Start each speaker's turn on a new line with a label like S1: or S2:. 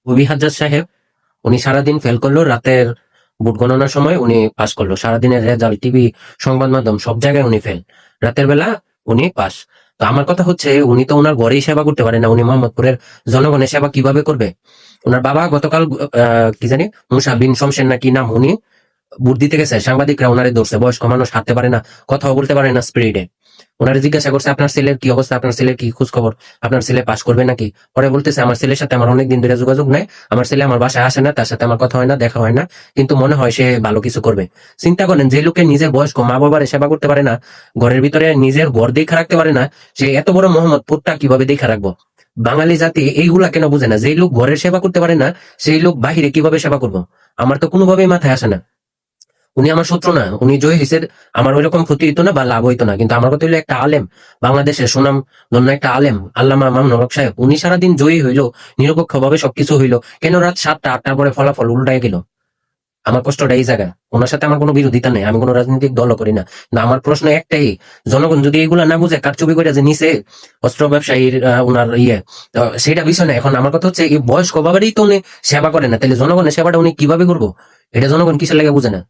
S1: কবি হাজ্জাজ সাহেব উনি সারাদিন ফেল করলো, রাতের ভোট গণনার সময় উনি পাস করলো। সারাদিনের রেজাল্ট, টিভি, সংবাদ মাধ্যম সব জায়গায় উনি ফেল, রাতের বেলা উনি পাস। তো আমার কথা হচ্ছে, উনি তো ওনার ঘরেই সেবা করতে পারে না, উনি মোহাম্মদপুরের জনগণের সেবা কিভাবে করবে? ওনার বাবা গতকাল কি জানি মুসা বিন শমশের না কি নাম, উনি ভোট দিতে গেছে, সাংবাদিকরা ওনারে ধরছে, বয়স্ক মানুষ, হাঁটতে পারে না, কথাও বলতে পারে না স্পিরিটে। ওনারে জিজ্ঞাসা করছে আপনার ছেলের কি অবস্থা, আপনার ছেলের কি খোঁজ খবর, আপনার ছেলে পাস করবে নাকি? পরে বলতেছে আমার ছেলের সাথে আমার অনেকদিন ধরে যোগাযোগ নাই, আমার ছেলে আমার বাসায় আসে না, তার সাথে আমার কথা হয় না, দেখা হয় না, কিন্তু মনে হয় সে ভালো কিছু করবে। চিন্তা করেন, যে লোকে নিজের বয়স্ক মা বাবার সেবা করতে পারে না, ঘরের ভিতরে নিজের ঘর দেখা রাখতে পারে না, সে এত বড় মোহাম্মদপুরটা কিভাবে দেখা রাখবো? বাঙালি জাতি এইগুলা কেন বুঝে না? যেই লোক ঘরের সেবা করতে পারে না, সেই লোক বাহিরে কিভাবে সেবা করবো? আমার তো কোনোভাবেই মাথায় আসে না। উনি আমার শত্রু না, উনি জয়ী হয়েছে, আমার ওইরকম ক্ষতি হইতো না বা লাভ হইতো না, কিন্তু আমার কথা হইলো একটা আলেম, বাংলাদেশের সুনাম ধন্য একটা আলেম আল্লামা মামুনুল হক সাহেব, উনি সারাদিন জয়ী হইলো, নিরপেক্ষ ভাবে সবকিছু হইলো, কেন রাত 7টা 8টার পরে ফলাফল উল্টায় গেল? আমার কষ্টটা এই জায়গায়। ওনার সাথে আমার কোনো বিরোধিতা নেই, আমি কোনো রাজনৈতিক দলও করি না, না আমার প্রশ্ন একটাই, জনগণ যদি এগুলা না বুঝে, কারচুপি করে যে নিচে অস্ত্র ব্যবসায়ীর ওনার সেটা বিষয় না। এখন আমার কথা হচ্ছে, এই বয়স্ক বাবারই তো উনি সেবা করে না, তাহলে জনগণের সেবাটা উনি কিভাবে করবো? এটা জনগণ কিসের লেগে বুঝে না?